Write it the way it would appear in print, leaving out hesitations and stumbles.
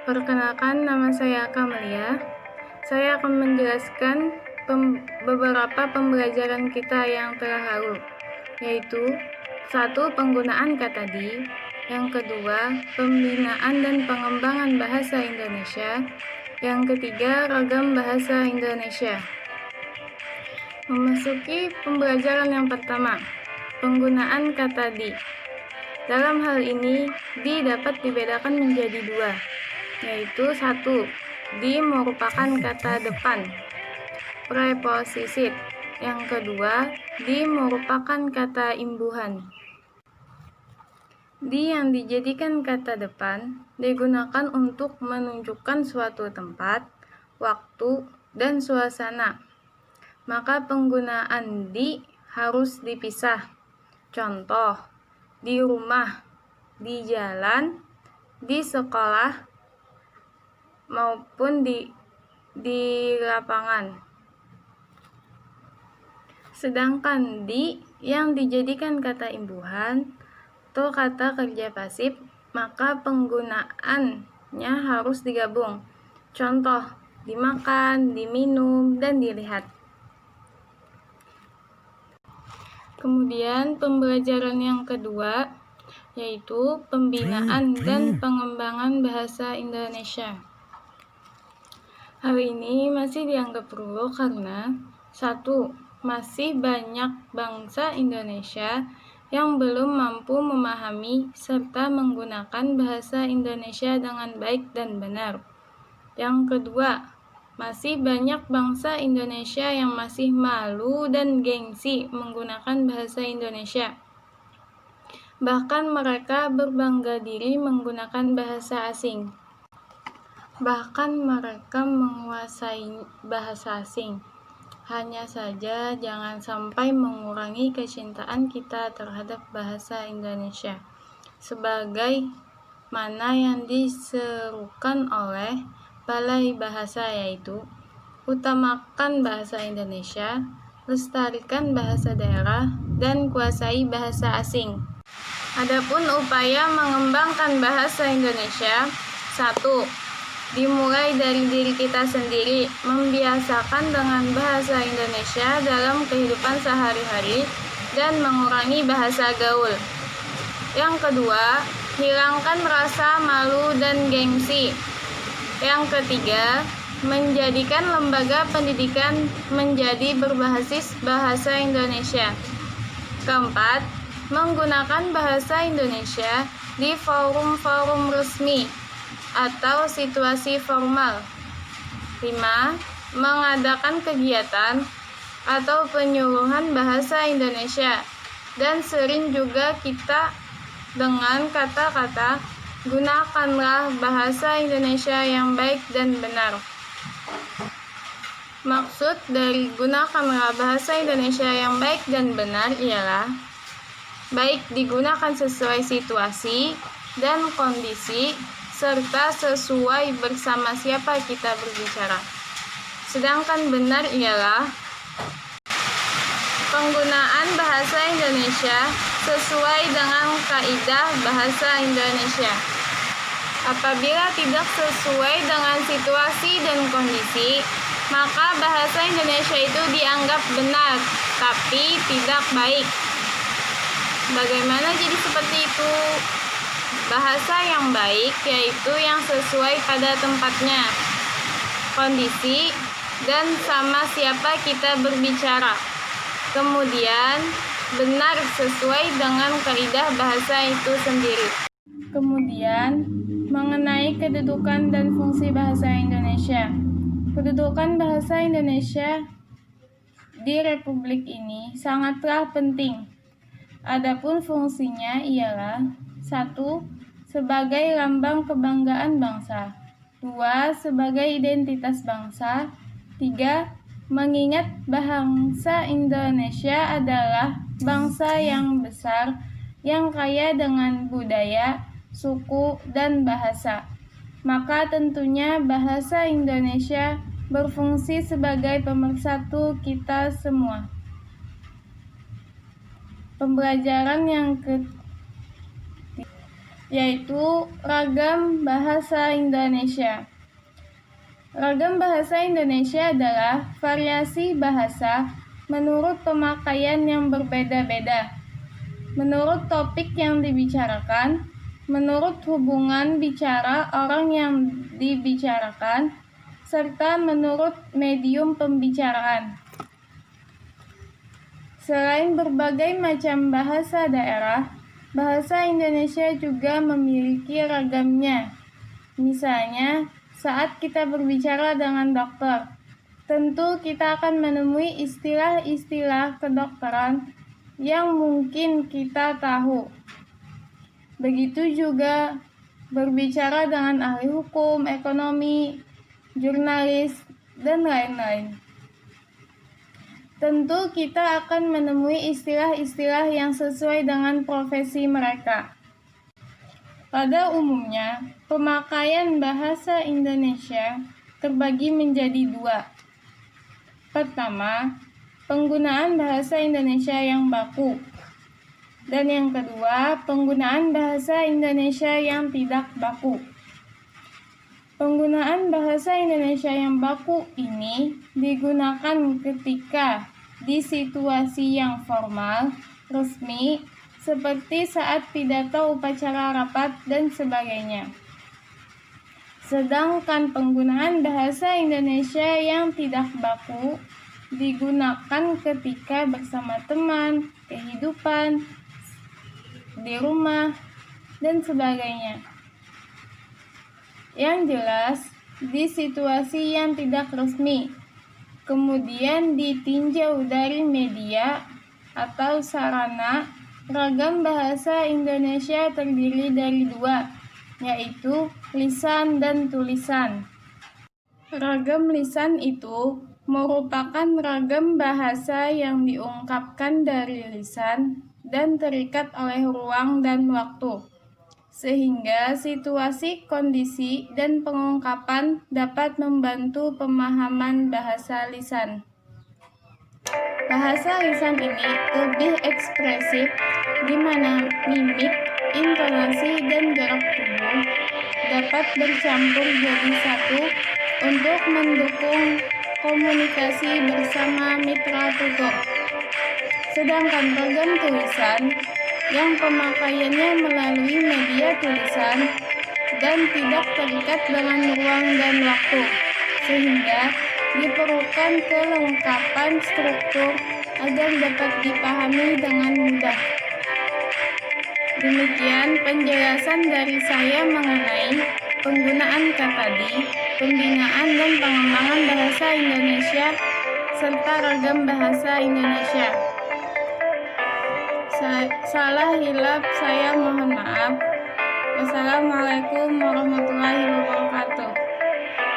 Perkenalkan, nama saya Kamelia. Saya akan menjelaskan beberapa pembelajaran kita yang telah lalu, yaitu 1. Penggunaan kata di. Yang kedua, pembinaan dan pengembangan bahasa Indonesia. Yang ketiga, ragam bahasa Indonesia. Memasuki pembelajaran yang pertama, penggunaan kata di. Dalam hal ini, di dapat dibedakan menjadi dua, yaitu 1. Di merupakan kata depan, preposisit. Yang kedua, di merupakan kata imbuhan. Di yang dijadikan kata depan digunakan untuk menunjukkan suatu tempat, waktu, dan suasana. Maka penggunaan di harus dipisah. Contoh, di rumah, di jalan, di sekolah, maupun di lapangan. Sedangkan di yang dijadikan kata imbuhan atau kata kerja pasif, maka penggunaannya harus digabung. Contoh, dimakan, diminum, dan dilihat. Kemudian pembelajaran yang kedua, yaitu pembinaan dan pengembangan bahasa Indonesia. Hal ini masih dianggap perlu karena 1. Masih banyak bangsa Indonesia yang belum mampu memahami serta menggunakan bahasa Indonesia dengan baik dan benar. Yang kedua, masih banyak bangsa Indonesia yang masih malu dan gengsi menggunakan bahasa Indonesia. Bahkan mereka berbangga diri menggunakan bahasa asing. Bahkan mereka menguasai bahasa asing. Hanya saja jangan sampai mengurangi kecintaan kita terhadap bahasa Indonesia, sebagai mana yang diserukan oleh Balai Bahasa, yaitu utamakan bahasa Indonesia, lestarikan bahasa daerah, dan kuasai bahasa asing. Adapun upaya mengembangkan bahasa Indonesia, 1. Dimulai dari diri kita sendiri, membiasakan dengan bahasa Indonesia dalam kehidupan sehari-hari dan mengurangi bahasa gaul. Yang kedua, hilangkan rasa malu dan gengsi. Yang ketiga, menjadikan lembaga pendidikan menjadi berbasis bahasa Indonesia. Keempat, menggunakan bahasa Indonesia di forum-forum resmi atau situasi formal. 5. Mengadakan kegiatan atau penyuluhan bahasa Indonesia, dan sering juga kita dengan kata-kata gunakanlah bahasa Indonesia yang baik dan benar. Maksud dari gunakanlah bahasa Indonesia yang baik dan benar ialah baik digunakan sesuai situasi dan kondisi, serta sesuai bersama siapa kita berbicara. Sedangkan benar ialah penggunaan bahasa Indonesia sesuai dengan kaidah bahasa Indonesia. Apabila tidak sesuai dengan situasi dan kondisi, maka bahasa Indonesia itu dianggap benar, tapi tidak baik. Bagaimana jadi seperti itu? Bahasa yang baik yaitu yang sesuai pada tempatnya, kondisi, dan sama siapa kita berbicara. Kemudian, benar sesuai dengan kaidah bahasa itu sendiri. Kemudian, mengenai kedudukan dan fungsi bahasa Indonesia. Kedudukan bahasa Indonesia di Republik ini sangatlah penting. Adapun fungsinya ialah 1. Sebagai lambang kebanggaan bangsa. 2. Sebagai identitas bangsa. 3. Mengingat bangsa Indonesia adalah bangsa yang besar, yang kaya dengan budaya, suku, dan bahasa. Maka tentunya bahasa Indonesia berfungsi sebagai pemersatu kita semua. Pembelajaran yang yaitu ragam bahasa Indonesia. Ragam bahasa Indonesia adalah variasi bahasa menurut pemakaian yang berbeda-beda, menurut topik yang dibicarakan, menurut hubungan bicara orang yang dibicarakan, serta menurut medium pembicaraan. Selain berbagai macam bahasa daerah, bahasa Indonesia juga memiliki ragamnya. Misalnya, saat kita berbicara dengan dokter, tentu kita akan menemui istilah-istilah kedokteran yang mungkin kita tahu. Begitu juga berbicara dengan ahli hukum, ekonomi, jurnalis, dan lain-lain. Tentu kita akan menemui istilah-istilah yang sesuai dengan profesi mereka. Pada umumnya, pemakaian bahasa Indonesia terbagi menjadi dua. Pertama, penggunaan bahasa Indonesia yang baku. Dan yang kedua, penggunaan bahasa Indonesia yang tidak baku. Penggunaan bahasa Indonesia yang baku ini digunakan ketika di situasi yang formal, resmi, seperti saat pidato upacara rapat dan sebagainya. Sedangkan penggunaan bahasa Indonesia yang tidak baku digunakan ketika bersama teman, kehidupan, di rumah, dan sebagainya. Yang jelas, di situasi yang tidak resmi, kemudian ditinjau dari media atau sarana, ragam bahasa Indonesia terdiri dari dua, yaitu lisan dan tulisan. Ragam lisan itu merupakan ragam bahasa yang diungkapkan dari lisan dan terikat oleh ruang dan waktu, sehingga situasi, kondisi, dan pengungkapan dapat membantu pemahaman bahasa lisan. Bahasa lisan ini lebih ekspresif, di mana mimik, intonasi, dan gerak tubuh dapat bercampur jadi satu untuk mendukung komunikasi bersama mitra tutur. Sedangkan ragam tulisan yang pemakaiannya melalui media tulisan dan tidak terikat dengan ruang dan waktu, sehingga diperlukan kelengkapan struktur agar dapat dipahami dengan mudah. Demikian penjelasan dari saya mengenai penggunaan kata di, pembinaan dan pengembangan bahasa Indonesia, serta ragam bahasa Indonesia. Salah hilaf saya mohon maaf. Wassalamualaikum warahmatullahi wabarakatuh.